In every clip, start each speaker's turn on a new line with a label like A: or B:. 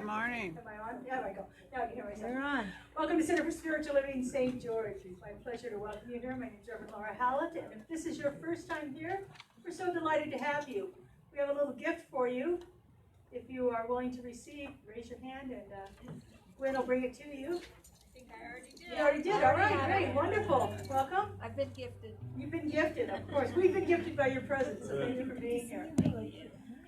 A: Good morning.
B: Am I on? Yeah, I go. Now I can hear myself.
A: You're on.
B: Welcome to Center for Spiritual Living, St. George. It's my pleasure to welcome you here. My name is Reverend Laura Hallett, and if this is your first time here, we're so delighted to have you. We have a little gift for you. If you are willing to receive, raise your hand, and Gwen will bring it to you.
C: I think I already did.
B: You already did? All right, great, wonderful. Welcome.
C: I've been gifted.
B: You've been gifted, of course. We've been gifted by your presence, so thank you for being here.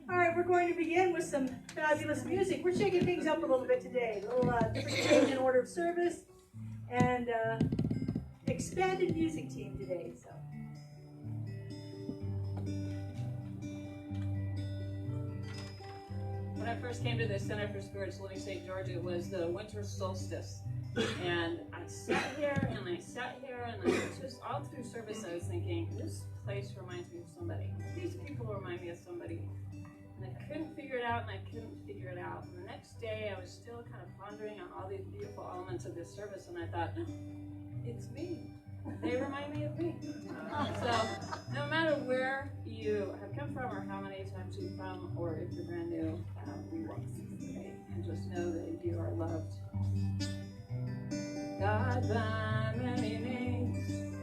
B: All right, we're going to begin with some fabulous music. We're shaking things up a little bit today. A little different change in order of service and expanded music team today. So.
D: When I first came to the Center for Spiritual Living St. George, it was the winter solstice. And I sat here and I sat here and I was just all through service I was thinking, this place reminds me of somebody. These people remind me of somebody. And I couldn't figure it out and I couldn't figure it out. And the next day I was still kind of pondering on all these beautiful elements of this service and I thought, it's me. They remind me of me. So no matter where you have come from or how many times you've come or if you're brand new, we welcome you today. And just know that you are loved. God by many names,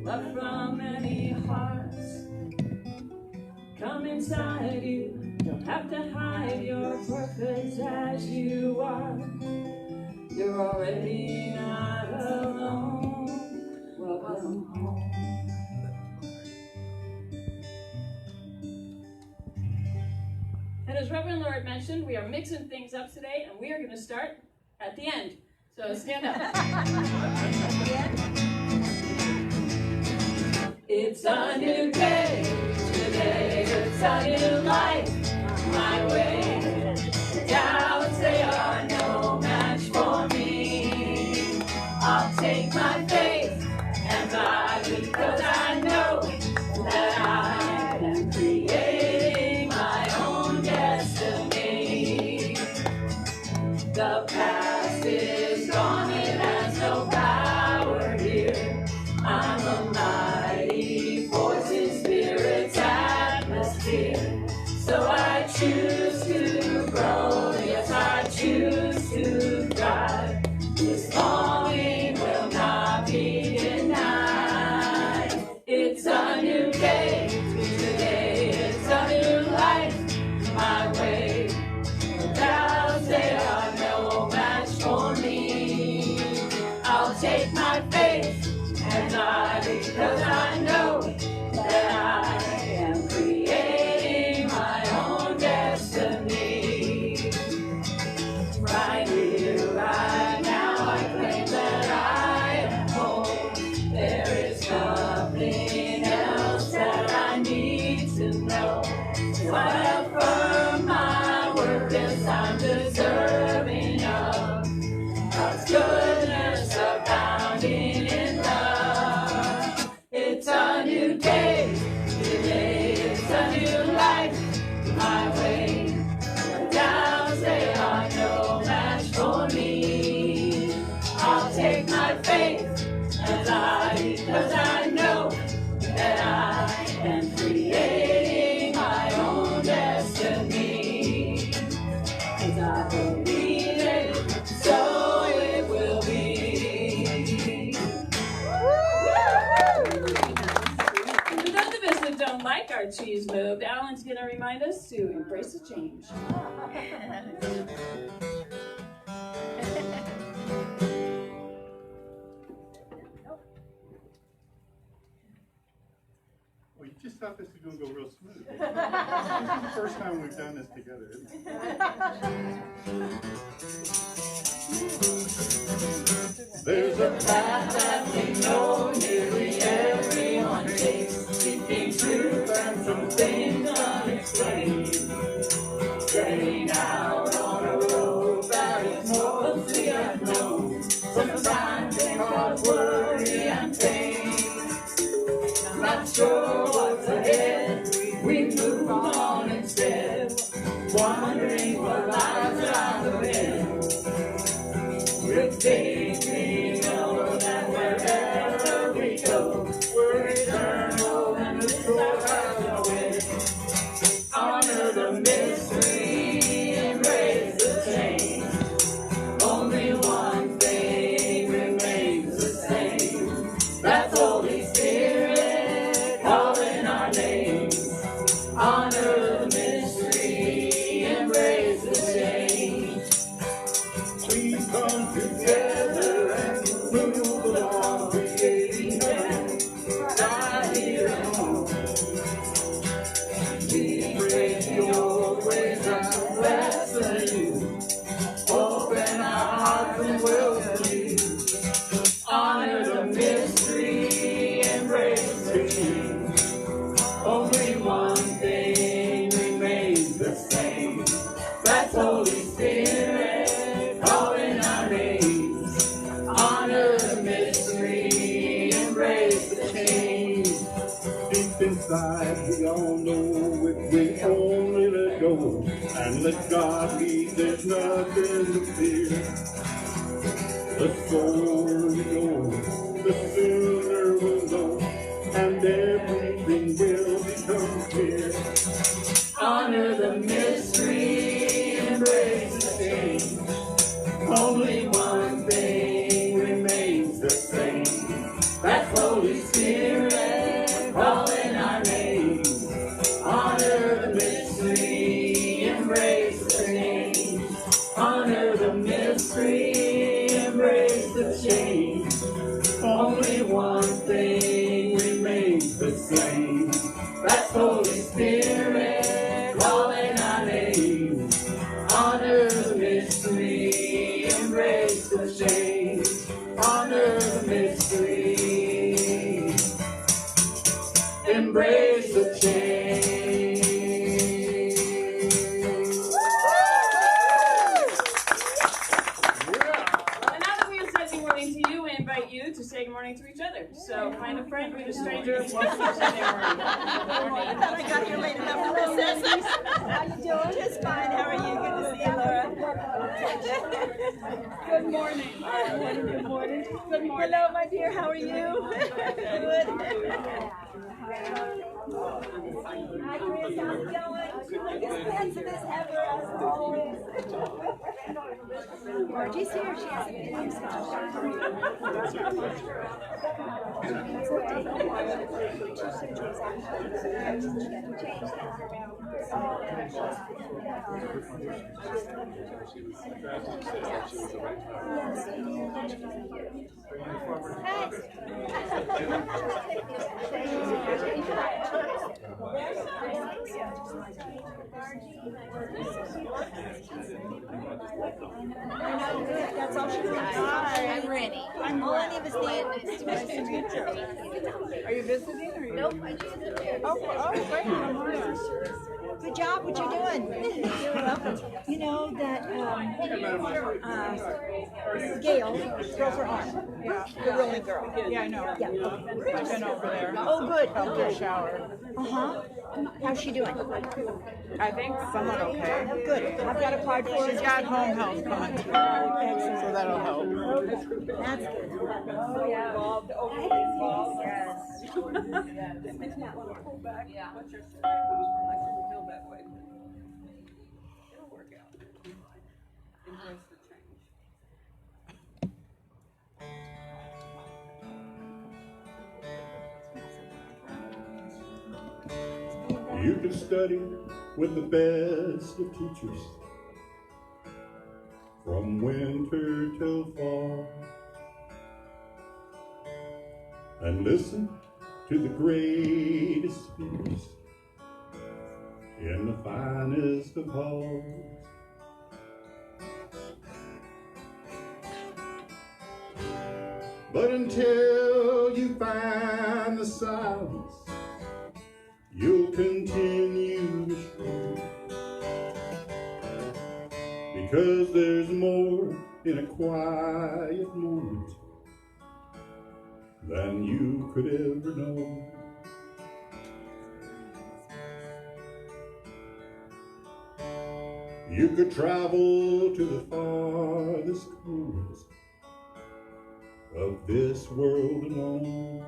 D: love from many hearts. Come inside you, don't have to hide, you're perfect as you are. You're already not alone. Welcome home. And as Reverend Laura mentioned, we are mixing things up today, and we are going to start at the end. So stand up. It's a new day, today it's a new life, my way. Doubts, they are no match for me. I'll take my faith and fly because I know that I am creating my own destiny. The past is gone, it has no power here. I'm a mighty force in spirit's atmosphere. So I choose to grow, yes I choose to thrive. This longing will not be denied. It's a new day, today it's a new life, my way. The doubts, they are no match for me. I'll take my faith and I, because I know that I am creating my own destiny. Right here, right now, I claim that I am home. There is nothing else that I need to know. So I affirm my worth, yes, I'm deserving of God's goodness abounding in love. It's a new day, today it's a new life, my way. The doubts, they are no match for me. I'll take my faith and I, because I know that I am creating my own destiny. As I believe it, so it will be. For those of us that don't like our cheese moved, Alan's going to remind us to embrace the change.
E: Well, you just thought this was going to go real smooth. This is the first time we've done this together, isn't it? There's a path that we know nearly everyone takes, seeking truth and some things unexplained. Setting out on a road that is mostly unknown, sometimes they cause worry and pain. Not sure what's ahead, we move on instead, wondering what lies around the bend. With faith we know that wherever we go, we're eternal and the soul has no end. Honor the mystery, embrace We praise your ways and bless you. Open our hearts and welcome you. Honor the mystery, embrace the King. Only one thing remains the same. That's Holy Spirit calling our names. Honor the mystery, embrace the change. Deep inside, we all know if we only let go and let God lead, there's nothing to fear. The slower we go, the sooner we'll know, and everything will become clear. Honor the mystery, embrace the change. Only one thing remains the same. That's Holy Spirit calling our names. Honor the mystery, embrace the change. Honor the mystery, embrace the change. Only one thing remains the same. That's Holy Spirit calling our names. Honor the mystery, embrace the change. Honor the mystery, embrace the change.
D: And now that we have said good morning to you, we invite you to say good morning to each other. So find a friend, meet a stranger, welcome to Sunday morning.
C: I thought I got here late enough for this. How you doing? Just fine. How are you? Good to see you, Laura. Good morning. Good morning. Good morning. Good morning. Hello, my dear. How are you? Good. Hi, Chris. How's it going? As handsome as ever, as always. Margie's here. She has a video That's all she's got.
A: I'm ready.
C: All I need is the
A: Nice to meet you. Are you visiting? Or
C: Nope, I just live here.
A: Oh, great. Good morning.
C: Good job, what you doing? You're welcome. You know that Gail broke her arm.
A: Yeah.
C: The rolling girl.
A: Yeah, I know.
C: Yeah.
A: I've been over there.
C: Oh, good.
A: Helped her shower.
C: Uh-huh. How's she doing?
A: I think somewhat okay.
C: Good. I've got a card for her.
A: She's got home health coming too,
C: Excellent.
A: so that'll help.
C: That's good.
A: Oh, yeah. Involved, overly involved. Yes.
E: You can study with the best of teachers from winter till fall, and listen to the greatest speakers in the finest of halls. But until you find the silence, you'll continue to shrink, because there's more in a quiet moment than you could ever know. You could travel to the farthest corners of this world alone,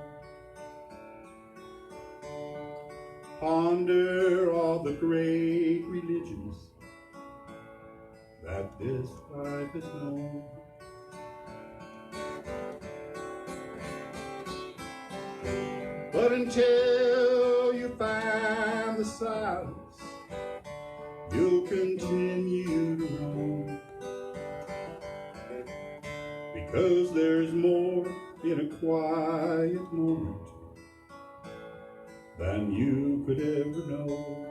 E: ponder all the great religions that this life has known. But until you find the silence, you'll continue to roam, because there's more in a quiet moment than you could ever know.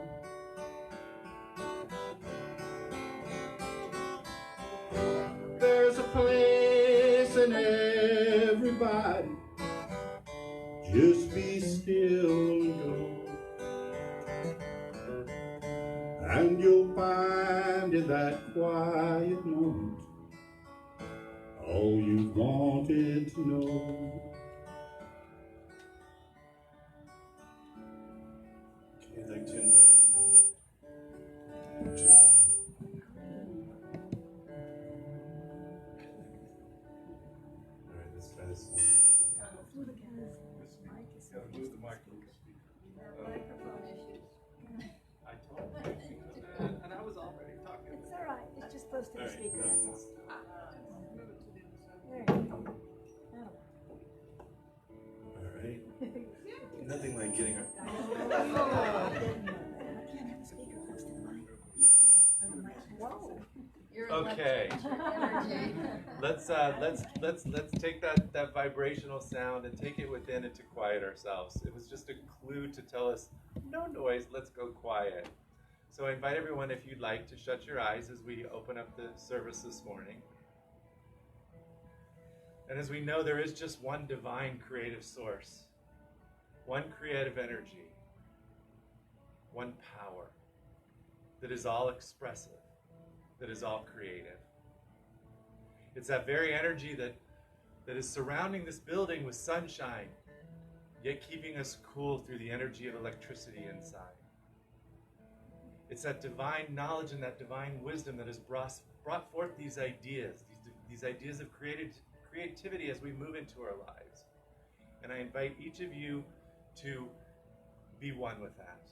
E: There's a place in everybody, just be still and go. And you'll find in that quiet moment all you've wanted to know. I'd like to invite everyone to all right, let's try this one. Gotta move the microphone.
C: Microphone issues.
E: I told you. And I was already talking.
C: It's all right. It's just close to the
E: All right.
C: speaker. That's all. There you go. That'll
E: All right. Nothing like getting our.
C: I can't have the speaker close to the mic. Whoa.
F: Okay. Let's take that vibrational sound and take it within and to quiet ourselves. It was just a clue to tell us no noise, let's go quiet. So I invite everyone, if you'd like, to shut your eyes as we open up the service this morning. And as we know, there is just one divine creative source, one creative energy, one power that is all expressive, that is all creative. It's that very energy that is surrounding this building with sunshine, yet keeping us cool through the energy of electricity inside. It's that divine knowledge and that divine wisdom that has brought forth these ideas of creativity as we move into our lives. And I invite each of you to be one with that.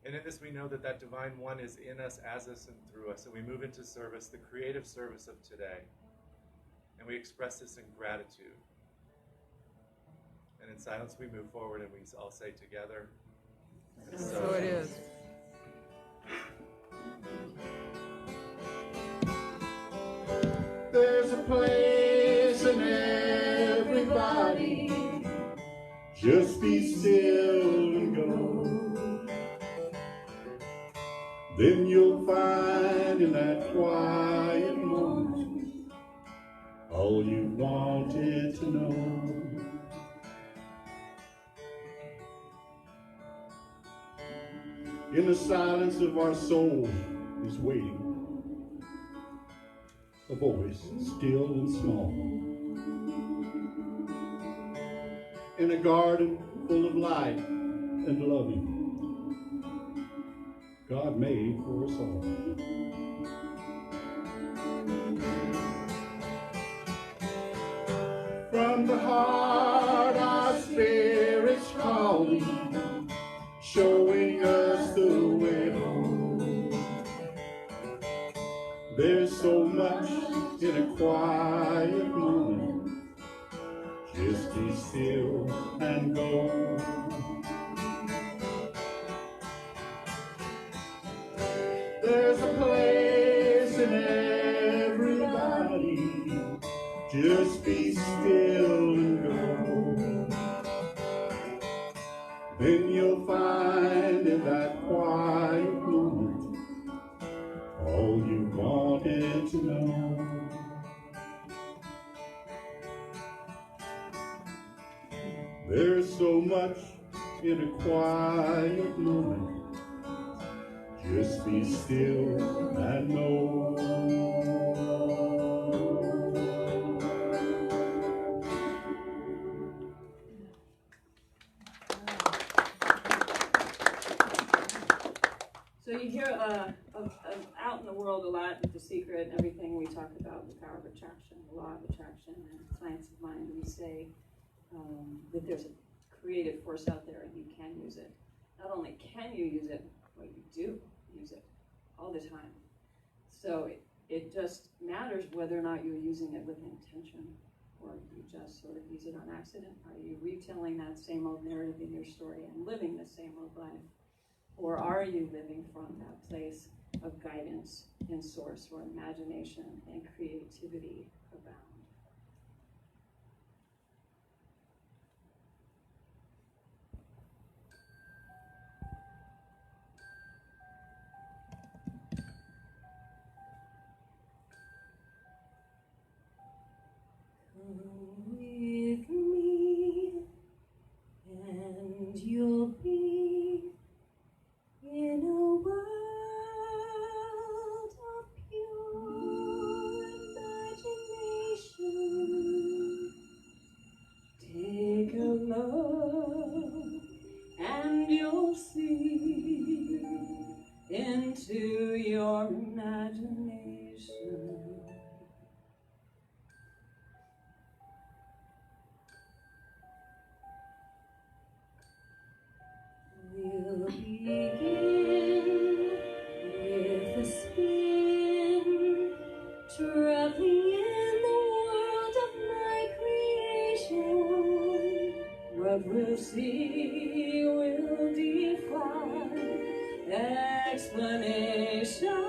F: And in this we know that that divine one is in us, as us, and through us. And we move into service, the creative service of today. And we express this in gratitude. And in silence we move forward and we all say together, and
A: So it is.
E: There's a place in everybody, just be still and go. Then you'll find in that quiet moment all you wanted to know. In the silence of our soul is waiting a voice still and small. In a garden full of light and loving God made for us all. From the heart our spirits calling, showing us the way home. There's so much in a quiet moment, just be still and go. There's a place in everybody, just be still and go. Then you'll find in that quiet moment all you wanted to know. There's so much in a quiet moment, just be still and know.
D: So you hear out in the world a lot with The Secret and everything we talk about, the power of attraction, the law of attraction, and science of mind. We say that there's a creative force out there and you can use it. Not only can you use it, but you do use it all the time. So it just matters whether or not you're using it with intention, or you just sort of use it on accident. Are you retelling that same old narrative in your story and living the same old life? Or are you living from that place of guidance in source where imagination and creativity abound? into your imagination. We'll begin with a spin, traveling in the world of my creation. What we'll see will defy explanation.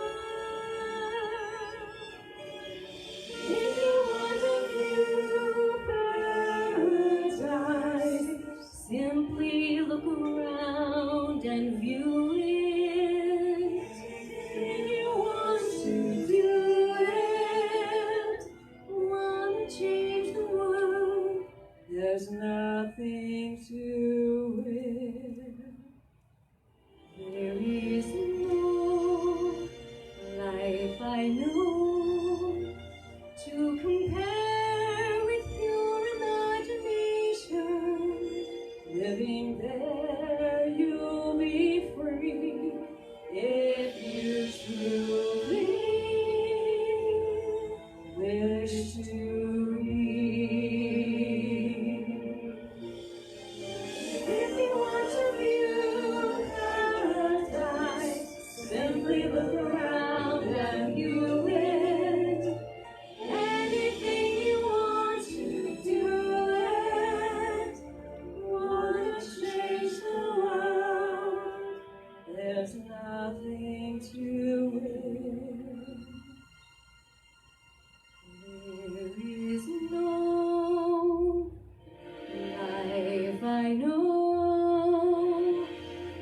D: If you want to view paradise, simply look around and view it. If you want to do it, want to change the world, there's nothing to it. There is no life I know to compare with pure imagination. Living there, you'll be free if you truly wish to be. If you want to view paradise, simply look around and view it. Anything you want to do it. Want to change the world, there's nothing to it. There is no life I know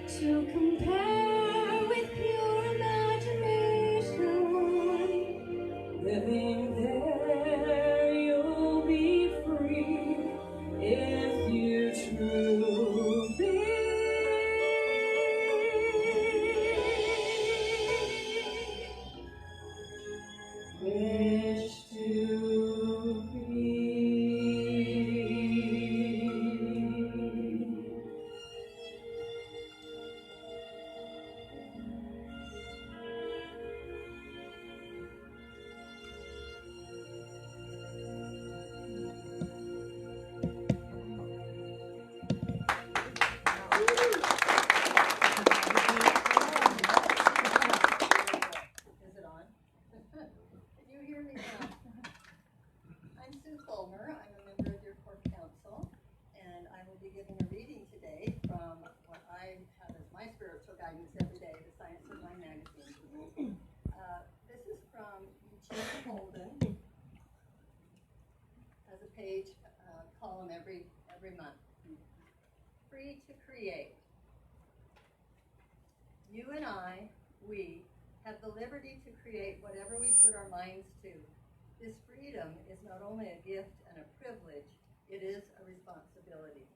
D: to compare with pure imagination. Living there, you'll be free if you truly wish to be. Is it on? Can you hear me now? I'm Sue Fulmer. I'm a member of your core council, and I will be giving a reading today from what I have as my spiritual guidance every day, the Science of Mind magazine. This is from Eugene Holden. Has a page column every month. Free to create. You and I, we, have the liberty to create whatever we put our minds to. This freedom is not only a gift and a privilege, it is a responsibility.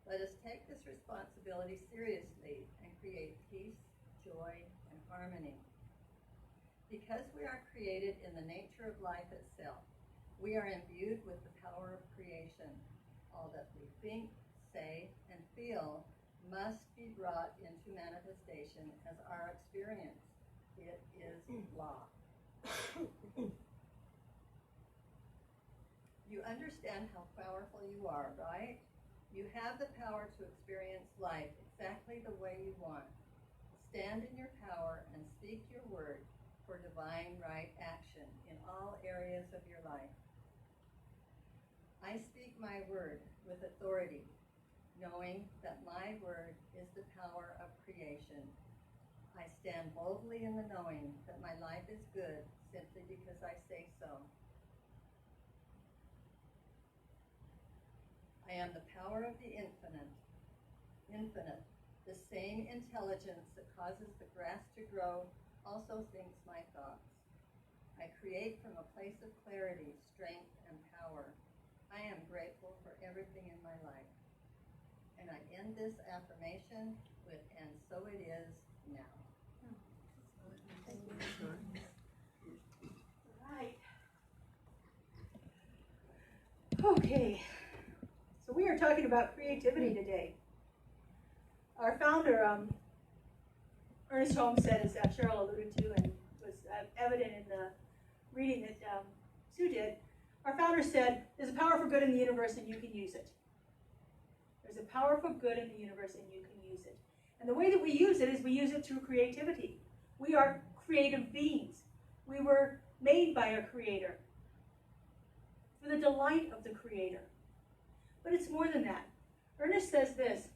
D: Let us take this responsibility seriously and create peace, joy, and harmony. Because we are created in the nature of life itself, we are imbued with the power of creation. All that we think, say, and feel must be brought into manifestation as our experience. It is law. You understand how powerful you are, right? You have the power to experience life exactly the way you want. Stand in your power and speak your word for divine right action in all areas of your life. I speak my word with authority, knowing that my word is the power of creation. I stand boldly in the knowing that my life is good simply because I say so. I am the power of the infinite, the same intelligence that causes the grass to grow also thinks my thoughts. I create from a place of clarity, strength, and power. I am grateful for everything in my life. And I end this affirmation with, and so it is now.
B: Right. Okay. So we are talking about creativity today. Our founder, Ernest Holmes said, as Cheryl alluded to, and was evident in the reading that Sue did, our founder said, there's a power for good in the universe and you can use it. There's a power for good in the universe and you can use it. And the way that we use it is we use it through creativity. We are creative beings. We were made by our Creator for the delight of the Creator. But it's more than that. Ernest says this,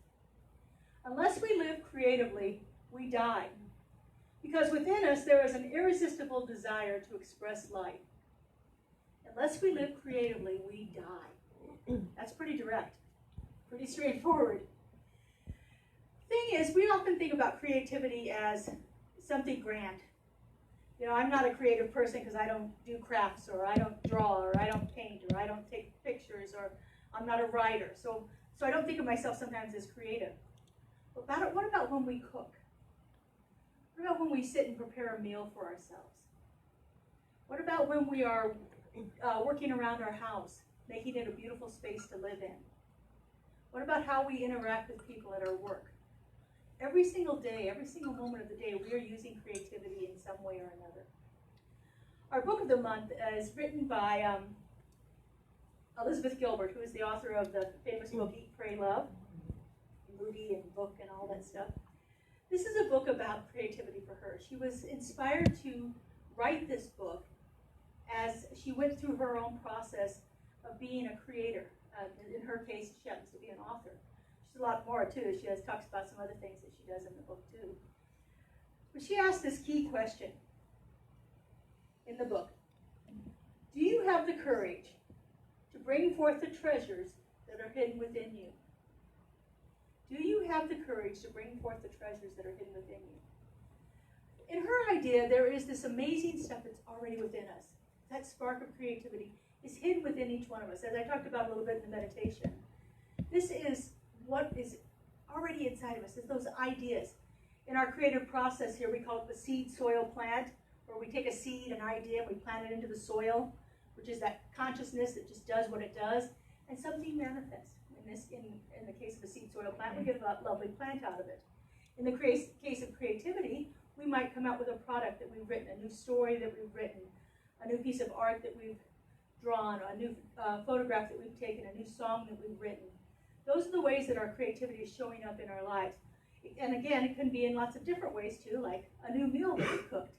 B: unless we live creatively, we die. Because within us there is an irresistible desire to express life. Unless we live creatively, we die. That's pretty direct, pretty straightforward. Thing is, we often think about creativity as something grand. You know, I'm not a creative person because I don't do crafts, or I don't draw, or I don't paint, or I don't take pictures, or I'm not a writer. So I don't think of myself sometimes as creative. But what about when we cook? What about when we sit and prepare a meal for ourselves? What about when we are working around our house, making it a beautiful space to live in? What about how we interact with people at our work? Every single day, every single moment of the day, we are using creativity in some way or another. Our book of the month is written by Elizabeth Gilbert, who is the author of the famous book Eat, Pray, Love, movie and book and all that stuff. This is a book about creativity for her. She was inspired to write this book as she went through her own process of being a creator. In her case, she happens to be an author. She's a lot more, too. She talks about some other things that she does in the book, too. But she asked this key question in the book. Do you have the courage to bring forth the treasures that are hidden within you? Do you have the courage to bring forth the treasures that are hidden within you? In her idea, there is this amazing stuff that's already within us. That spark of creativity is hidden within each one of us, as I talked about a little bit in the meditation. This is what is already inside of us, is those ideas. In our creative process here, we call it the seed soil plant, where we take a seed, an idea, and we plant it into the soil, which is that consciousness that just does what it does, and something manifests. In the case of a seed soil plant, we get a lovely plant out of it. In the case of creativity, we might come out with a product that we've written, a new story that we've written, a new piece of art that we've drawn, a new photograph that we've taken, a new song that we've written. Those are the ways that our creativity is showing up in our lives. And again, it can be in lots of different ways too, like a new meal that we cooked.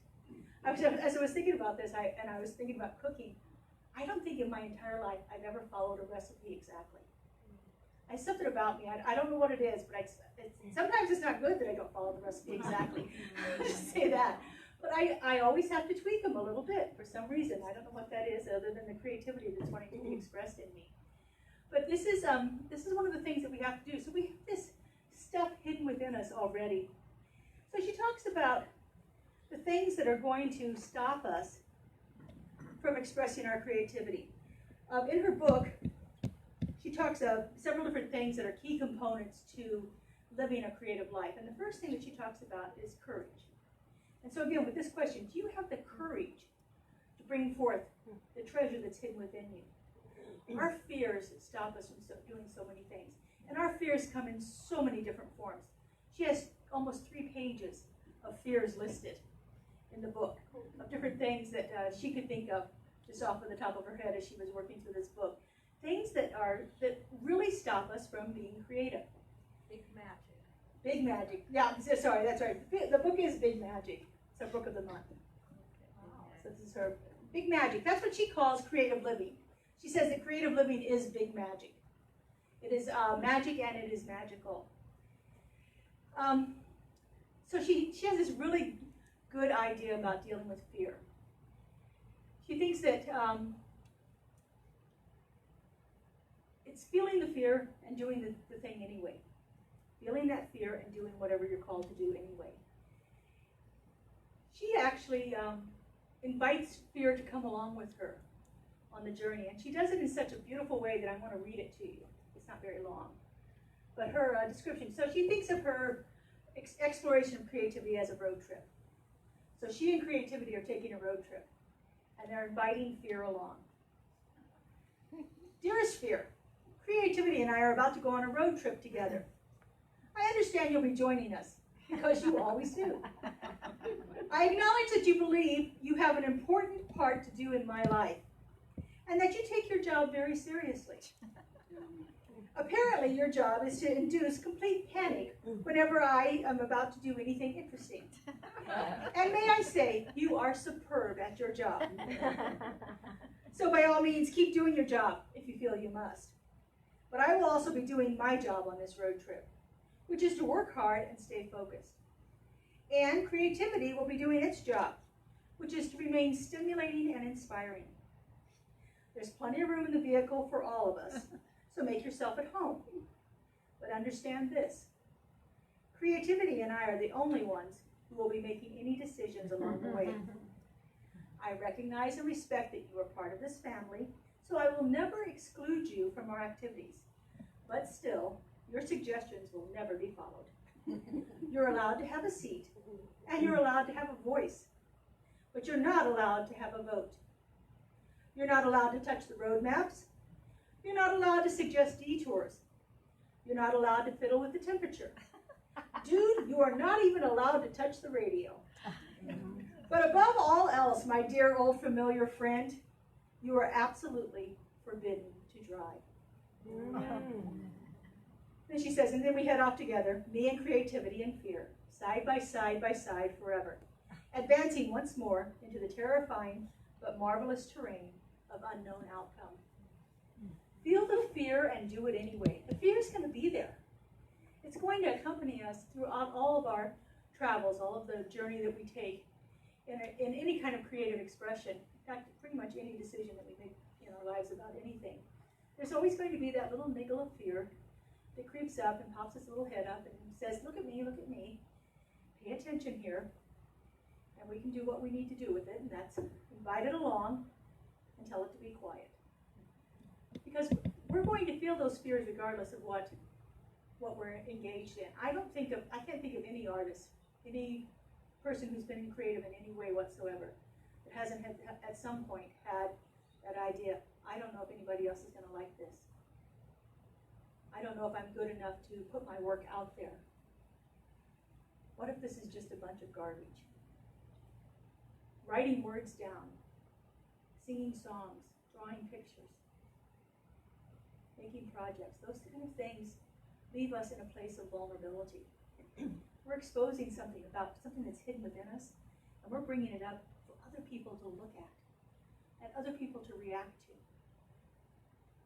B: As I was thinking about this, and I was thinking about cooking, I don't think in my entire life I've ever followed a recipe exactly. It's something about me. I don't know what it is, but sometimes it's not good that I don't follow the recipe exactly. I'll just say that. But I always have to tweak them a little bit for some reason. I don't know what that is other than the creativity that's wanting to be expressed in me. But this is one of the things that we have to do. So we have this stuff hidden within us already. So she talks about the things that are going to stop us from expressing our creativity. In her book, she talks of several different things that are key components to living a creative life. And the first thing that she talks about is courage. And so again, with this question, do you have the courage to bring forth the treasure that's hidden within you? Our fears stop us from doing so many things. And our fears come in so many different forms. She has almost 3 pages of fears listed in the book, of different things that she could think of just off of the top of her head as she was working through this book. Things that really stop us from being creative.
C: Big magic.
B: Big magic. Yeah, sorry, that's right. The book is Big Magic. It's our book of the month. So this is her Big Magic. That's what she calls creative living. She says that creative living is big magic. It is magic and it is magical. So she has this really good idea about dealing with fear. She thinks that it's feeling the fear and doing the thing anyway. Feeling that fear and doing whatever you're called to do anyway. She actually invites fear to come along with her on the journey, and she does it in such a beautiful way that I want to read it to you. It's not very long. But her description, so she thinks of her exploration of creativity as a road trip. So she and creativity are taking a road trip, and they're inviting fear along. Dearest fear, creativity and I are about to go on a road trip together. I understand you'll be joining us. because you always do. I acknowledge that you believe you have an important part to do in my life, and that you take your job very seriously. Apparently, your job is to induce complete panic whenever I am about to do anything interesting. And may I say, you are superb at your job. So by all means, keep doing your job if you feel you must. But I will also be doing my job on this road trip, which is to work hard and stay focused. And creativity will be doing its job, which is to remain stimulating and inspiring. There's plenty of room in the vehicle for all of us, so make yourself at home. But understand this, creativity and I are the only ones who will be making any decisions along the way. I recognize and respect that you are part of this family, so I will never exclude you from our activities. But still, your suggestions will never be followed. You're allowed to have a seat, and you're allowed to have a voice, but you're not allowed to have a vote. You're not allowed to touch the road maps. You're not allowed to suggest detours. You're not allowed to fiddle with the temperature. Dude, you are not even allowed to touch the radio. But above all else, my dear old familiar friend, you are absolutely forbidden to drive. Then she says, and then we head off together, me and creativity and fear, side by side forever, advancing once more into the terrifying but marvelous terrain of unknown outcome. Feel the fear and do it anyway. The fear is going to be there. It's going to accompany us throughout all of our travels, all of the journey that we take in any kind of creative expression. In fact, pretty much any decision that we make in our lives about anything. There's always going to be that little niggle of fear that creeps up and pops its little head up and says, look at me, pay attention here, and we can do what we need to do with it, and that's invite it along and tell it to be quiet. Because we're going to feel those fears regardless of what we're engaged in. I can't think of any artist, any person who's been creative in any way whatsoever that hasn't at some point had that idea. I don't know if anybody else is going to like this. I don't know if I'm good enough to put my work out there. What if this is just a bunch of garbage? Writing words down, singing songs, drawing pictures, making projects, those kind of things leave us in a place of vulnerability. We're exposing something that's hidden within us, and we're bringing it up for other people to look at, and other people to react to,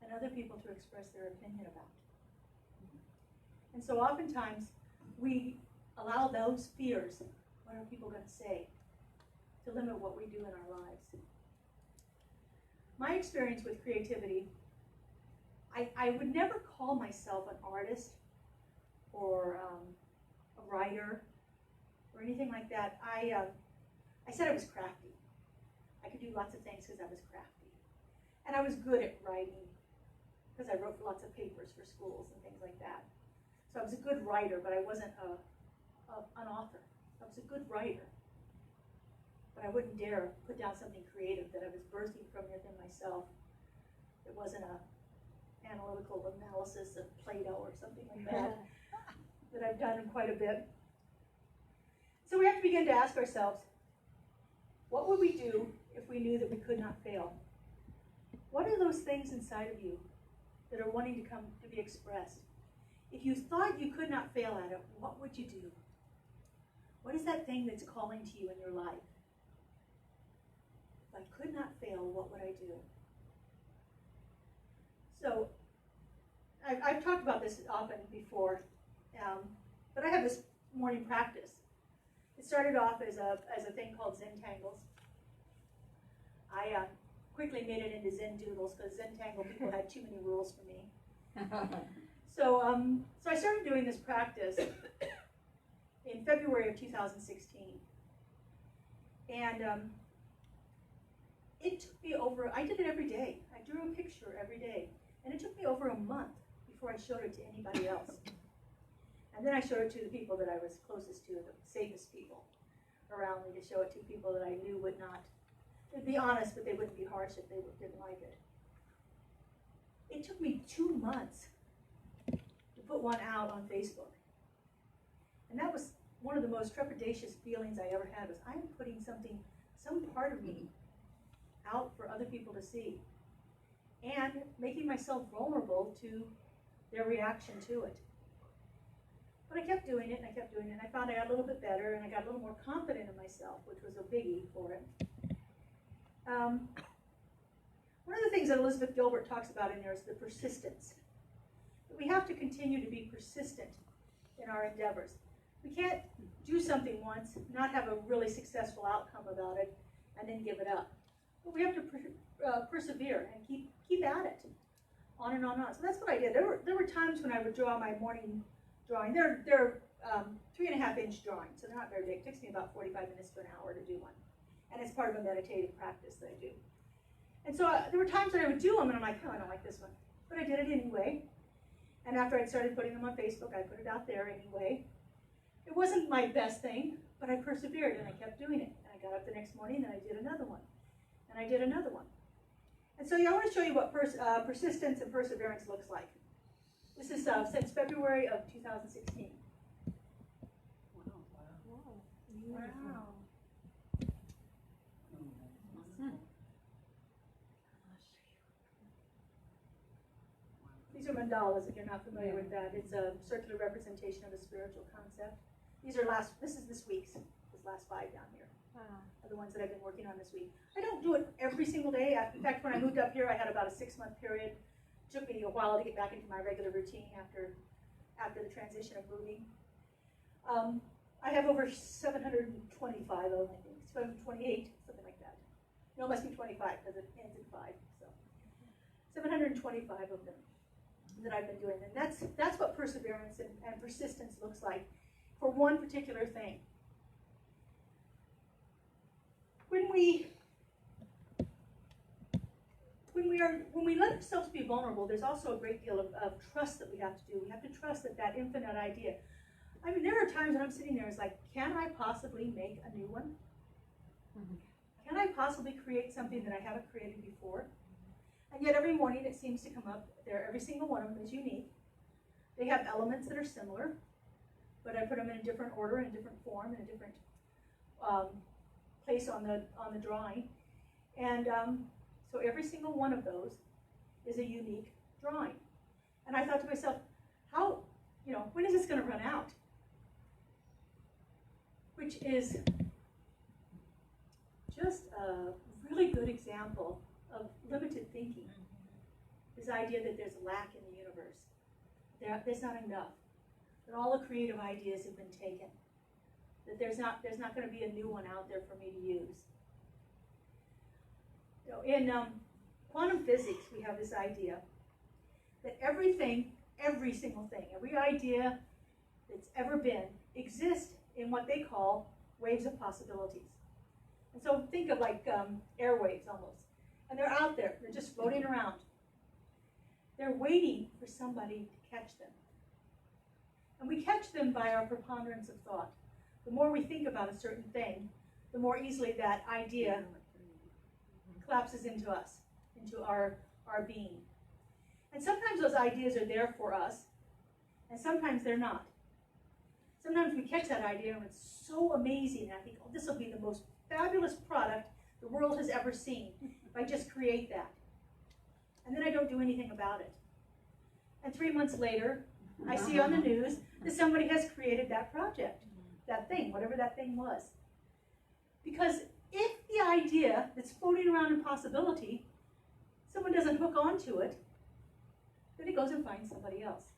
B: and other people to express their opinion about. And so oftentimes, we allow those fears, what are people going to say, to limit what we do in our lives. My experience with creativity, I would never call myself an artist or a writer or anything like that. I said I was crafty. I could do lots of things because I was crafty. And I was good at writing because I wrote lots of papers for schools and things like that. So I was a good writer, but I wasn't an author. I was a good writer. But I wouldn't dare put down something creative that I was birthing from within myself. It wasn't an analytical analysis of Plato or something like that that I've done quite a bit. So we have to begin to ask ourselves, what would we do if we knew that we could not fail? What are those things inside of you that are wanting to come to be expressed? If you thought you could not fail at it, what would you do? What is that thing that's calling to you in your life? If I could not fail, what would I do? So, I've talked about this often before, but I have this morning practice. It started off as a thing called Zen Tangles. I quickly made it into Zen Doodles because Zen Tangle people had too many rules for me. So I started doing this practice in February of 2016. And it took me I did it every day. I drew a picture every day. And it took me over a month before I showed it to anybody else. And then I showed it to the people that I was closest to, the safest people around me, to show it to people that I knew would not, they'd be honest, but they wouldn't be harsh if they didn't like it. It took me 2 months to put one out on Facebook. And that was one of the most trepidatious feelings I ever had was I'm putting something, some part of me out for other people to see and making myself vulnerable to their reaction to it. But I kept doing it and I kept doing it and I found I got a little bit better and I got a little more confident in myself, which was a biggie for it. One of the things that Elizabeth Gilbert talks about in there is the persistence. That we have to continue to be persistent in our endeavors. We can't do something once, not have a really successful outcome about it, and then give it up. But we have to persevere and keep at it, on and on and on. So that's what I did. There were times when I would draw my morning drawing. They're 3.5-inch drawings, so they're not very big. It takes me about 45 minutes to an hour to do one. And it's part of a meditative practice that I do. And so there were times that I would do them, and I'm like, oh, I don't like this one. But I did it anyway. And after I'd started putting them on Facebook, I put it out there anyway. It wasn't my best thing, but I persevered, and I kept doing it. And I got up the next morning, and I did another one. And I did another one. And so I want to show you what persistence and perseverance looks like. This is since February of 2016. Wow. These are mandalas, if you're not familiar with that. It's a circular representation of a spiritual concept. This is this week's, this last 5 down here. Are the ones that I've been working on this week. I don't do it every single day. In fact, when I moved up here, I had about a 6-month period. It took me a while to get back into my regular routine after the transition of moving. I have over 725 of them, I think. 728, something like that. No, it must be 25 because it ends in 5. So 725 of them that I've been doing. And that's what perseverance and persistence looks like for one particular thing. When we let ourselves be vulnerable, there's also a great deal of trust that we have to do. We have to trust that infinite idea. I mean, there are times when I'm sitting there, it's like, can I possibly make a new one? Can I possibly create something that I haven't created before? And yet every morning it seems to come up there. Every single one of them is unique. They have elements that are similar, but I put them in a different order, in a different form, in a different place on the drawing. And so every single one of those is a unique drawing. And I thought to myself, when is this going to run out? Which is just a really good example of limited thinking. This idea that there's lack in the universe. There's not enough. That all the creative ideas have been taken. That there's not going to be a new one out there for me to use. In quantum physics, we have this idea that everything, every single thing, every idea that's ever been exists in what they call waves of possibilities. And so think of like airwaves almost. And they're out there. They're just floating around. They're waiting for somebody to catch them. And we catch them by our preponderance of thought. The more we think about a certain thing, the more easily that idea collapses into us, into our being. And sometimes those ideas are there for us, and sometimes they're not. Sometimes we catch that idea and it's so amazing, and I think, oh, this will be the most fabulous product the world has ever seen if I just create that. And then I don't do anything about it. And 3 months later, I see on the news that somebody has created that project, that thing, whatever that thing was. Because if the idea that's floating around in possibility, someone doesn't hook onto it, then it goes and finds somebody else.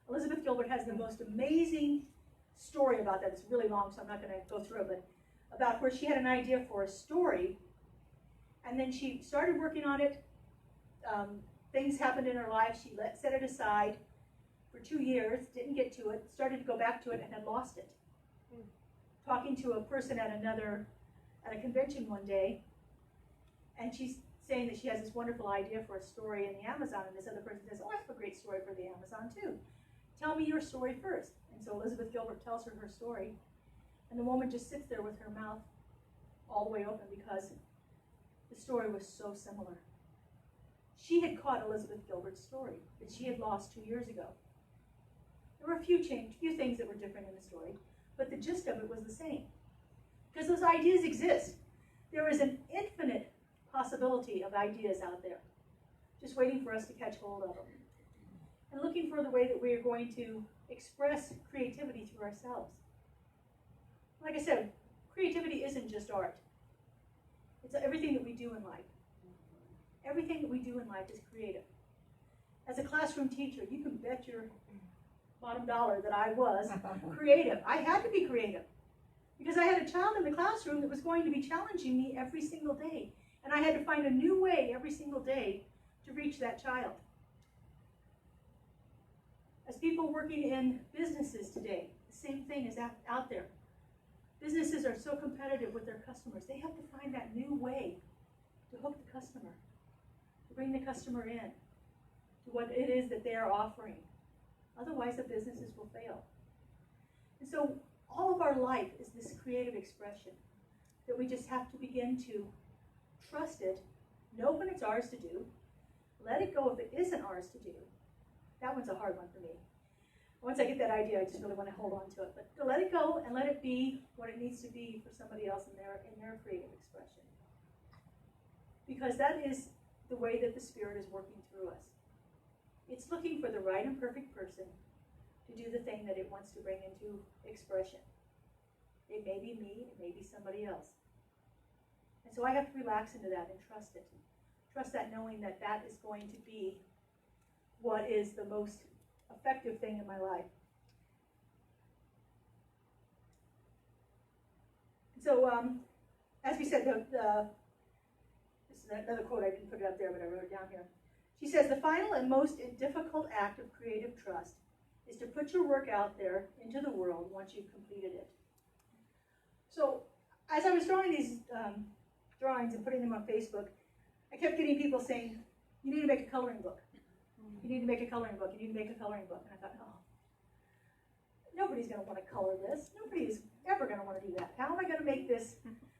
B: Elizabeth Gilbert has the most amazing story about that. It's really long, so I'm not going to go through it, but about where she had an idea for a story, and then she started working on it. Things happened in her life. She set it aside for 2 years, didn't get to it, started to go back to it, and had lost it. Talking to a person at a convention one day, and she's saying that she has this wonderful idea for a story in the Amazon, and this other person says, oh, I have a great story for the Amazon too. Tell me your story first. And so Elizabeth Gilbert tells her story, and the woman just sits there with her mouth all the way open because the story was so similar. She had caught Elizabeth Gilbert's story that she had lost 2 years ago. There were a few things that were different in the story, but the gist of it was the same. Because those ideas exist. There is an infinite possibility of ideas out there, just waiting for us to catch hold of them. And looking for the way that we are going to express creativity through ourselves. Like I said, creativity isn't just art. It's everything that we do in life. Everything that we do in life is creative. As a classroom teacher, you can bet your bottom dollar that I was creative. I had to be creative because I had a child in the classroom that was going to be challenging me every single day. And I had to find a new way every single day to reach that child. As people working in businesses today, the same thing is out there. Businesses are so competitive with their customers. They have to find that new way to hook the customer, to bring the customer in to what it is that they are offering. Otherwise, the businesses will fail. And so all of our life is this creative expression that we just have to begin to trust it, know when it's ours to do, let it go if it isn't ours to do. That one's a hard one for me. Once I get that idea, I just really want to hold on to it. But to let it go and let it be what it needs to be for somebody else in their creative expression. Because that is the way that the Spirit is working through us. It's looking for the right and perfect person to do the thing that it wants to bring into expression. It may be me, it may be somebody else. And so I have to relax into that and trust it. Trust that, knowing that that is going to be what is the most effective thing in my life. So, as we said, this is another quote, I didn't put it up there, but I wrote it down here. She says, the final and most difficult act of creative trust is to put your work out there into the world once you've completed it. So, as I was drawing these drawings and putting them on Facebook, I kept getting people saying, you need to make a coloring book. You need to make a coloring book. You need to make a coloring book. And I thought, oh, nobody's going to want to color this. Nobody is ever going to want to do that. How am I going to make this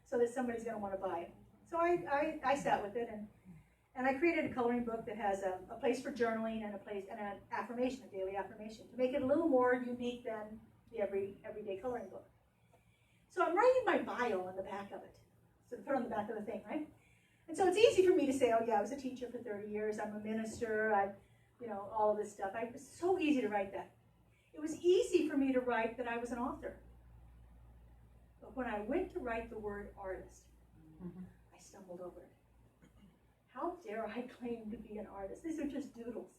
B: so that somebody's going to want to buy it? So I sat with it, and I created a coloring book that has a place for journaling and an affirmation, a daily affirmation, to make it a little more unique than the everyday coloring book. So I'm writing my bio on the back of it. So to put on the back of the thing, right? And so it's easy for me to say, oh yeah, I was a teacher for 30 years, I'm a minister, all of this stuff. It was so easy to write that. It was easy for me to write that I was an author. But when I went to write the word artist, I stumbled over it. How dare I claim to be an artist? These are just doodles.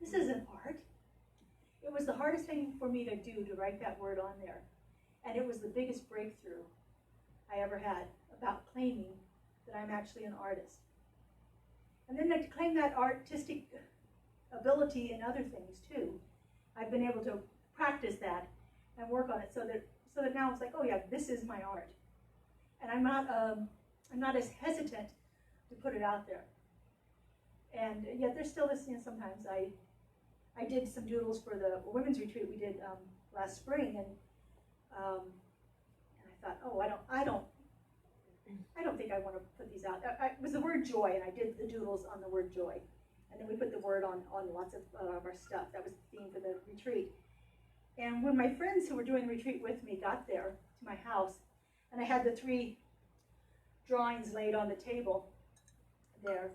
B: This isn't art. It was the hardest thing for me to do, to write that word on there. And it was the biggest breakthrough I ever had about claiming that I'm actually an artist. And then to claim that artistic ability in other things too. I've been able to practice that and work on it so that now it's like, oh yeah, this is my art. And I'm not as hesitant to put it out there. And yet there's still this, sometimes I did some doodles for the women's retreat we did last spring, and I thought, oh, I don't think I want to put these out. It was the word joy, and I did the doodles on the word joy. And then we put the word on lots of our stuff. That was the theme for the retreat. And when my friends who were doing the retreat with me got there to my house, and I had the 3 drawings laid on the table there,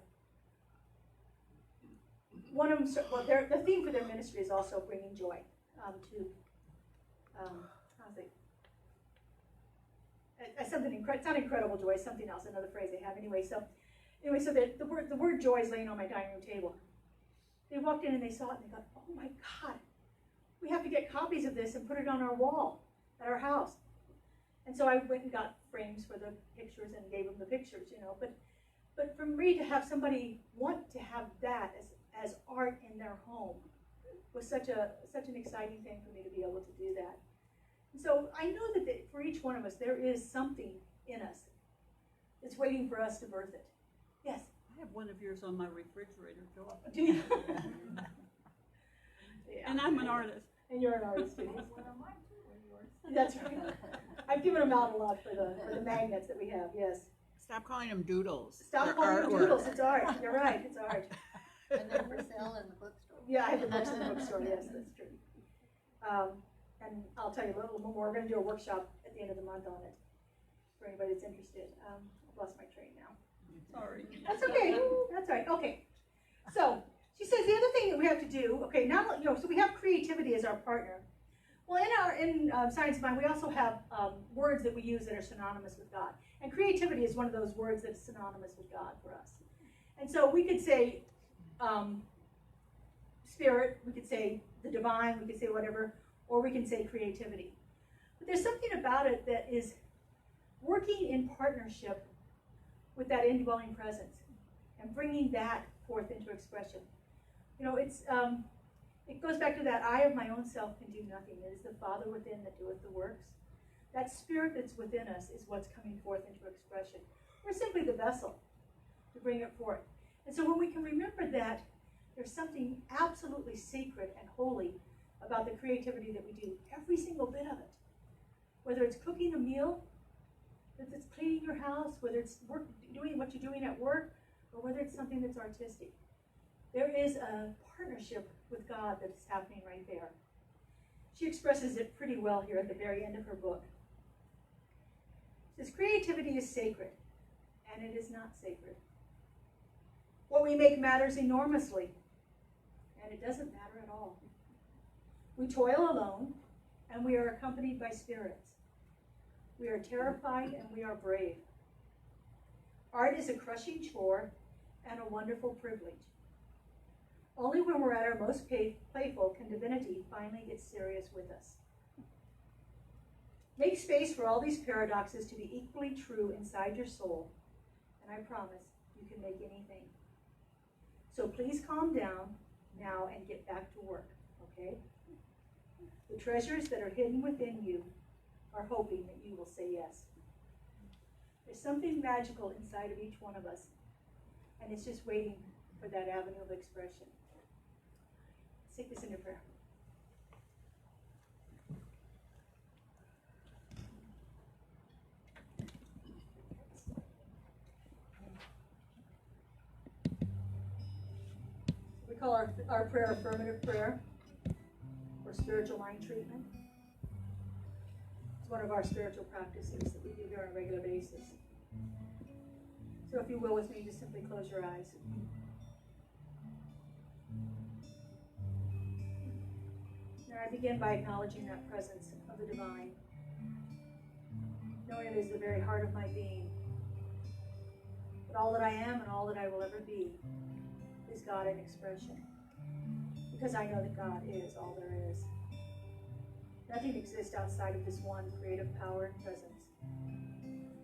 B: one of them, the theme for their ministry is also bringing joy it's not incredible joy, it's something else, another phrase they have anyway. So the word joy is laying on my dining room table. They walked in and they saw it and they thought, oh my God, we have to get copies of this and put it on our wall at our house. And so I went and got frames for the pictures and gave them the pictures, But for me to have somebody want to have that as art in their home was such an exciting thing for me to be able to do that. And so I know that for each one of us, there is something in us that's waiting for us to birth it. Yes?
C: I have one of yours on my refrigerator door.
B: Do you? Yeah.
C: And I'm an artist.
B: And you're an artist too. That's right. I've given them out a lot for the magnets that we have, yes.
A: Stop calling them doodles.
B: Stop calling them doodles, it's art. You're right, it's art.
G: And they're for sale in the bookstore.
B: Yeah, I have the books in the bookstore, yes, that's true. And I'll tell you a little more. We're going to do a workshop at the end of the month on it for anybody that's interested. I've lost my train now.
C: Sorry.
B: That's okay. That's all right. Okay. So she says the other thing that we have to do. Okay, now so we have creativity as our partner. Well, in Science of Mind, we also have words that we use that are synonymous with God, and creativity is one of those words that's synonymous with God for us. And so we could say spirit, we could say the divine, we could say whatever, or we can say creativity. But there's something about it that is working in partnership with that indwelling presence and bringing that forth into expression. You know, it goes back to that I of my own self can do nothing. It is the Father within that doeth the works. That spirit that's within us is what's coming forth into expression. We're simply the vessel to bring it forth. And so when we can remember that there's something absolutely sacred and holy about the creativity that we do, every single bit of it. Whether it's cooking a meal, whether it's cleaning your house, whether it's doing what you're doing at work, or whether it's something that's artistic. There is a partnership with God that is happening right there. She expresses it pretty well here at the very end of her book. She says, creativity is sacred, and it is not sacred. What we make matters enormously, and it doesn't matter at all. We toil alone, and we are accompanied by spirits. We are terrified, and we are brave. Art is a crushing chore and a wonderful privilege. Only when we're at our most playful can divinity finally get serious with us. Make space for all these paradoxes to be equally true inside your soul, and I promise you can make anything. So please calm down now and get back to work, okay? The treasures that are hidden within you are hoping that you will say yes. There's something magical inside of each one of us, and it's just waiting for that avenue of expression. Let's take this into prayer. We call our prayer affirmative prayer, or spiritual mind treatment. It's one of our spiritual practices that we do here on a regular basis. So if you will with me, just simply close your eyes. Now I begin by acknowledging that presence of the divine, knowing it is the very heart of my being. But all that I am and all that I will ever be is God in expression, because I know that God is all there is. Nothing exists outside of this one creative power and presence,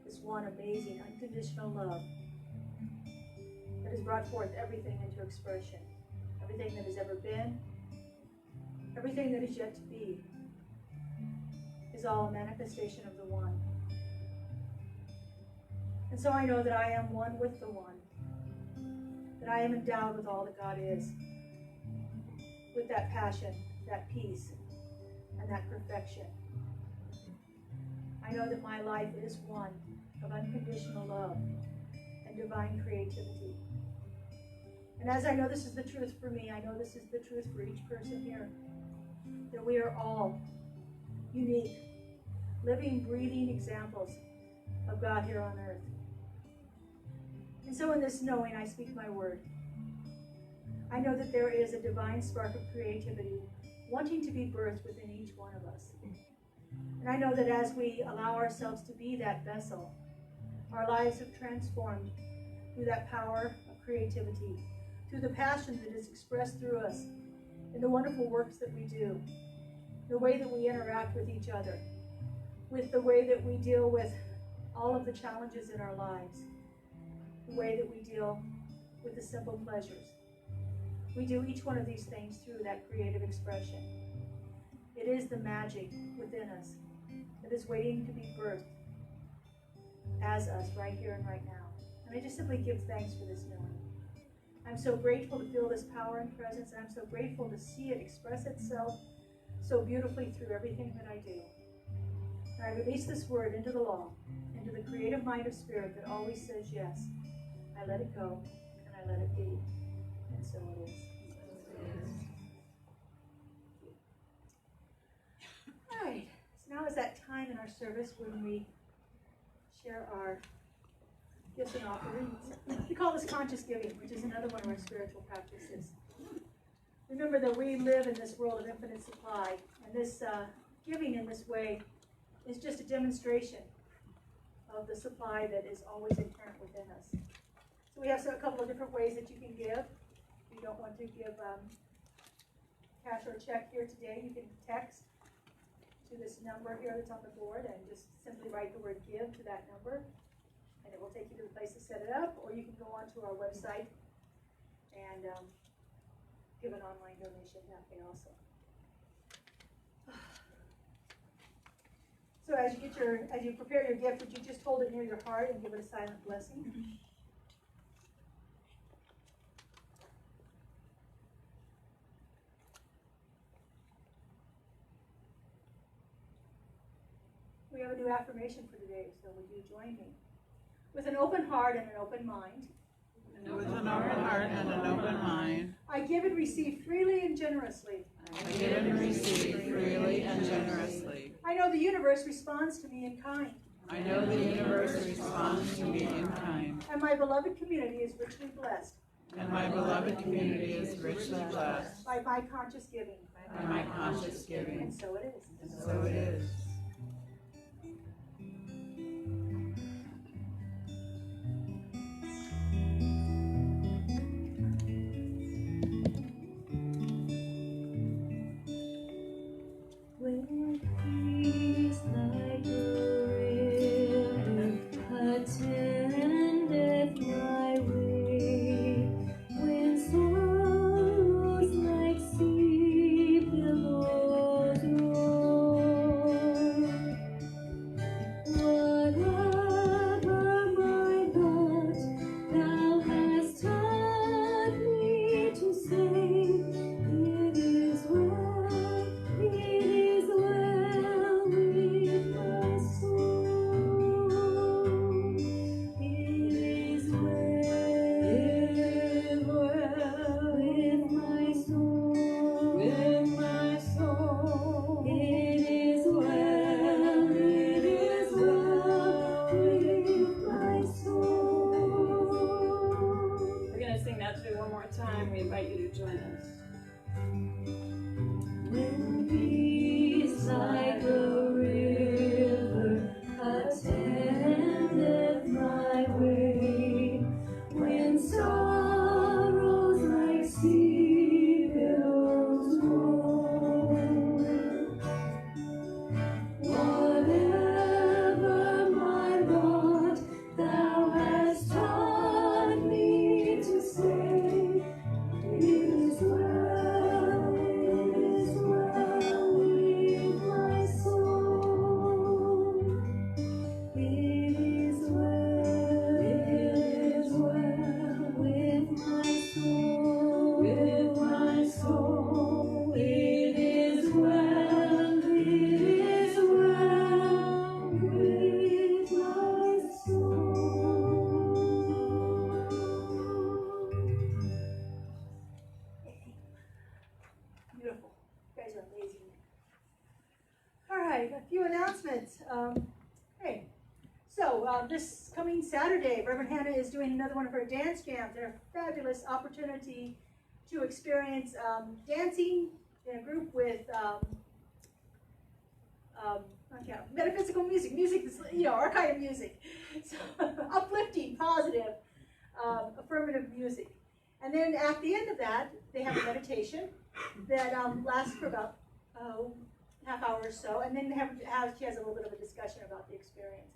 B: this one amazing, unconditional love that has brought forth everything into expression, everything that has ever been, everything that is yet to be, is all a manifestation of the one. And so I know that I am one with the one, that I am endowed with all that God is, with that passion, that peace, and that perfection. I know that my life is one of unconditional love and divine creativity. And as I know this is the truth for me, I know this is the truth for each person here, that we are all unique, living, breathing examples of God here on earth. And so in this knowing, I speak my word. I know that there is a divine spark of creativity wanting to be birthed within each one of us. And I know that as we allow ourselves to be that vessel, our lives have transformed through that power of creativity, through the passion that is expressed through us in the wonderful works that we do, the way that we interact with each other, with the way that we deal with all of the challenges in our lives, the way that we deal with the simple pleasures. We do each one of these things through that creative expression. It is the magic within us that is waiting to be birthed as us right here and right now. And I just simply give thanks for this knowing. I'm so grateful to feel this power and presence, and I'm so grateful to see it express itself so beautifully through everything that I do. And I release this word into the law, into the creative mind of spirit that always says yes. I let it go, and I let it be. And so it is. time in our service when we share our gifts and offerings. We call this conscious giving, which is another one of our spiritual practices. Remember that we live in this world of infinite supply, and this giving in this way is just a demonstration of the supply that is always inherent within us. So we have a couple of different ways that you can give. If you don't want to give cash or check here today, you can text to this number here that's on the board and just simply write the word give to that number, and it will take you to the place to set it up, or you can go onto our website and give an online donation that way also. So as you prepare your gift, would you just hold it near your heart and give it a silent blessing? We have a new affirmation for today, so would you join me? With an open heart and an open mind.
A: With an open heart and an open mind,
B: I give and receive freely and generously.
A: I give and receive freely and generously.
B: I know the universe responds to me in kind.
A: I know the universe responds to me in kind,
B: And my beloved community is richly blessed
A: and my beloved community is richly blessed
B: by my conscious giving.
A: by my conscious giving.
B: And so it is.
A: And so it is.
D: When peace like a river attendeth my way, when sorrows like sea billows roll, whatever my lot, thou hast taught me to say, it is well. It is well with my soul. It is well with my soul. With my soul. It is well with my soul.
C: We're going to sing that through one more time. We invite you to join us.
D: When peace like a river attendeth my way, when sorrows like sea billows roll, whatever my lot, thou hast taught me to say, it is well with my soul. It is well with my soul. With my soul. It is well with my soul.
B: Beautiful. You guys are amazing. All right, a few announcements. Hey, so this coming Saturday, Reverend Hannah is doing another one of her dance jams. They're a fabulous opportunity to experience dancing in a group with metaphysical music, music that's, our kind of music. So, uplifting, positive, affirmative music. And then at the end of that, they have a meditation that lasts for about half hour or so, and then she has a little bit of a discussion about the experience.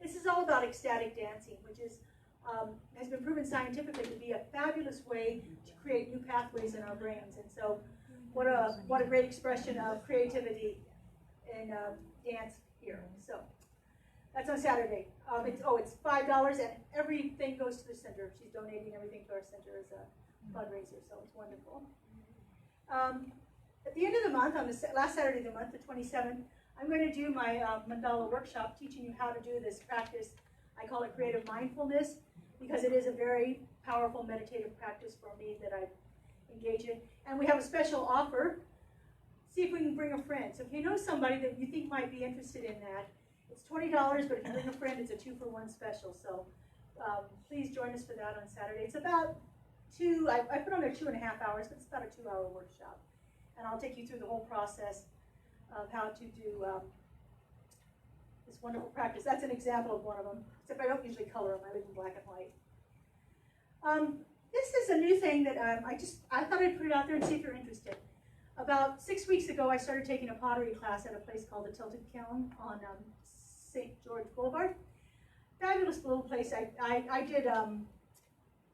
B: This is all about ecstatic dancing, which is has been proven scientifically to be a fabulous way to create new pathways in our brains. And so, what a great expression of creativity in dance here. So that's on Saturday. It's $5, and everything goes to the center. She's donating everything to our center as a fundraiser, so it's wonderful. At the end of the month, on the last Saturday of the month, the 27th, I'm going to do my mandala workshop teaching you how to do this practice. I call it creative mindfulness because it is a very powerful meditative practice for me that I engage in. And we have a special offer. see if we can bring a friend. So if you know somebody that you think might be interested in that, it's $20, but if you bring a friend, it's a 2-for-1 special. So please join us for that on Saturday. It's about I put on there 2.5 hours, but it's about a 2-hour workshop. And I'll take you through the whole process of how to do this wonderful practice. That's an example of one of them, except I don't usually color them. I leave them black and white. This is a new thing that I thought I'd put it out there and see if you're interested. About 6 weeks ago, I started taking a pottery class at a place called the Tilted Kiln on St. George Boulevard. Fabulous little place. I did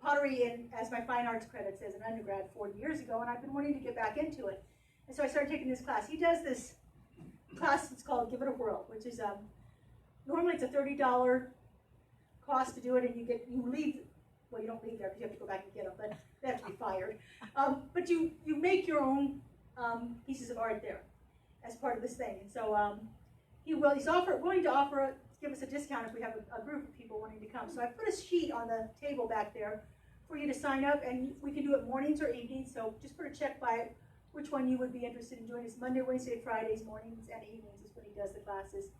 B: pottery as my fine arts credits as an undergrad 40 years ago, and I've been wanting to get back into it. And so I started taking this class. He does this class that's called Give It a Whirl, which is normally it's a $30 cost to do it, and you leave. Well, you don't leave there because you have to go back and get them, but they have to be fired. But you make your own pieces of art there as part of this thing. And so he's willing to give us a discount if we have a group of people wanting to come. So I put a sheet on the table back there for you to sign up, and we can do it mornings or evenings. So just put a check by it, which one you would be interested in doing. It's Monday, Wednesday, Fridays, mornings and evenings is when he does the classes.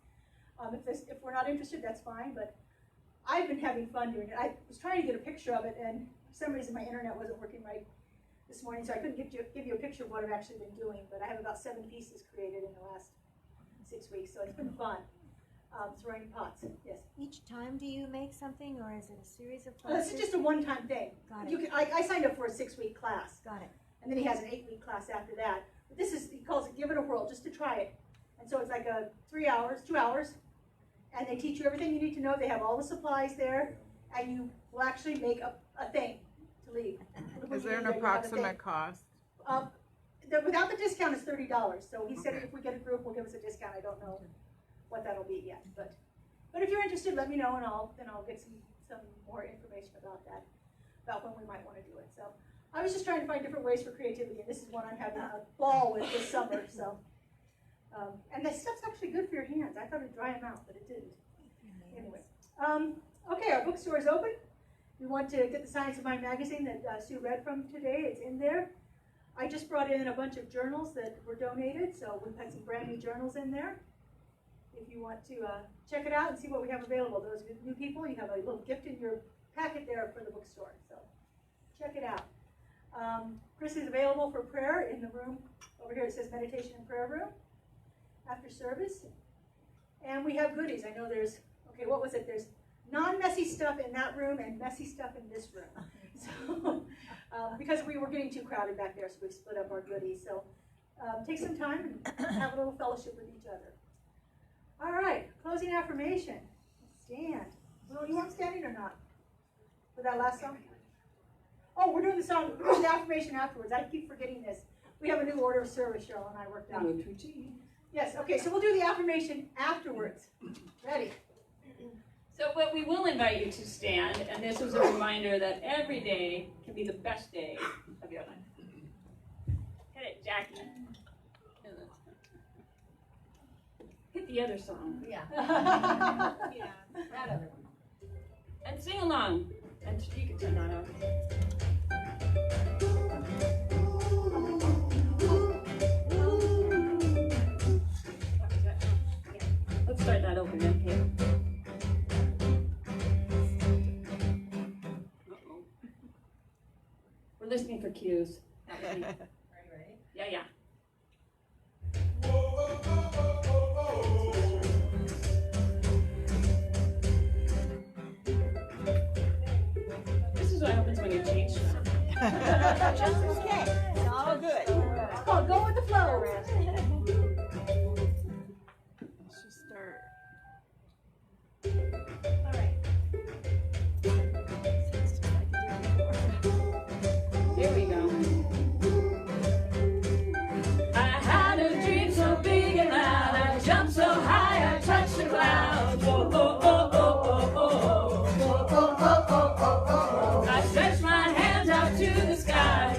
B: If we're not interested, that's fine, but I've been having fun doing it. I was trying to get a picture of it, and for some reason my internet wasn't working right this morning, so I couldn't give you a picture of what I've actually been doing, but I have about 7 pieces created in the last 6 weeks, so it's been fun. Throwing pots, yes.
G: Each time do you make something, or is it a series of
B: This
G: classes?
B: is just a one-time thing.
G: Got it.
B: I signed up for a 6-week class,
G: Got it.
B: and then he has an 8-week class after that. But he calls it Give It a Whirl, just to try it. And so it's like 2 hours, and they teach you everything you need to know. They have all the supplies there, and you will actually make a thing to leave.
A: Is there an approximate cost?
B: Without the discount, it's $30. So he said if we get a group, we'll give us a discount. I don't know what that'll be yet, but if you're interested, let me know, and I'll get some more information about that, about when we might want to do it. So I was just trying to find different ways for creativity, and this is one I'm having a ball with this summer. So and that stuff's actually good for your hands. I thought it'd dry them out, but it didn't. Anyway, okay, our bookstore is open. We want to get the Science of Mind magazine that Sue read from today. It's in there. I just brought in a bunch of journals that were donated, so we've had some brand new journals in there. If you want to check it out and see what we have available. Those new people, you have a little gift in your packet there for the bookstore, so check it out. Chris is available for prayer in the room over here. It says meditation and prayer room after service. And we have goodies. I know there's, what was it? There's non-messy stuff in that room and messy stuff in this room. So, because we were getting too crowded back there, so we split up our goodies. So take some time and have a little fellowship with each other. All right, closing affirmation. Stand. Well, you want standing or not? For that last song? Oh, we're doing the song, we're doing the affirmation afterwards. I keep forgetting this. We have a new order of service, Cheryl and I worked out. Yes, okay, so we'll do the affirmation afterwards. Ready?
D: So, but we will invite you to stand, and this is a reminder that every day can be the best day of your life. Hit it, Jackie. Hit the other song.
C: Yeah.
D: Yeah, that other one. And sing along. And you can turn that off. Let's start that over then, Kate. We're listening for cues. Are you ready? Yeah, yeah. This is what happens when you change stuff.
C: Okay, it's all good.
B: It's called Go with the Flow.
A: Should start.
B: All right.
D: Here we go. I had a dream so big and loud, I jumped so high, I touched the clouds. Oh, oh, oh, oh, oh, oh, oh, oh, oh, oh, oh, oh. I stretched my hands out to the sky.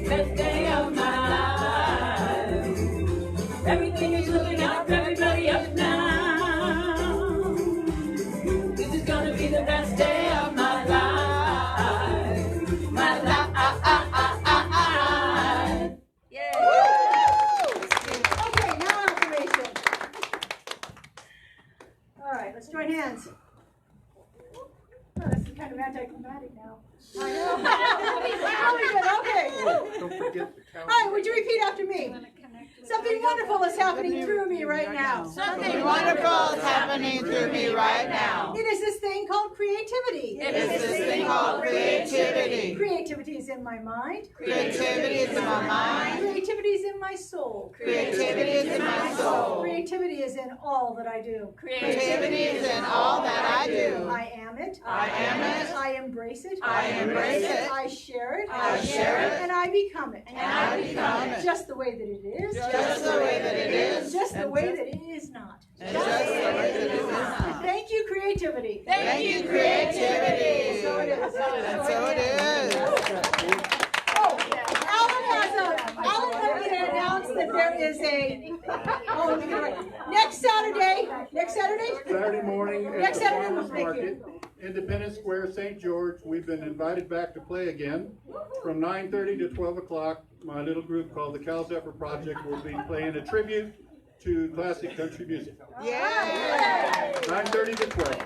D: best day of my life. Everything is looking up, everybody up now. This is gonna be the best day of my life. My life.
B: Okay, now affirmation. All right, let's join hands. Oh, this is kind of anticlimactic now. I know. Very good, okay.
E: Don't forget the
B: All right, would you repeat after me? Something wonderful is happening through me right now.
A: Something wonderful is happening through me right now.
B: It is this thing called creativity.
A: It is this thing called creativity.
B: Creativity is in my mind.
A: Creativity is in my mind.
B: Creativity is in my soul.
A: Creativity is in my soul.
B: Creativity is in all that I do.
A: Creativity is in all that I do.
B: I am it.
A: I am it.
B: I embrace it.
A: I embrace it.
B: I share it.
A: I share it.
B: And I become it.
A: And I become it.
B: Just the way that it is.
A: Just the way that it is.
B: Just the way that it is not.
A: And just the way that it is not.
B: Thank you, creativity.
A: Thank you, creativity.
B: So it is.
A: And so it is.
B: Oh, Alan wanted me to announce that there is next Saturday.
E: Saturday morning at
B: Next
E: the
B: Saturday,
E: Farmers
B: thank
E: Market,
B: you.
E: Independence Square, St. George. We've been invited back to play again. From 9:30 to 12 o'clock, my little group called the Cal Zephyr Project will be playing a tribute to classic country music.
A: Yay!
E: 9:30 to 12.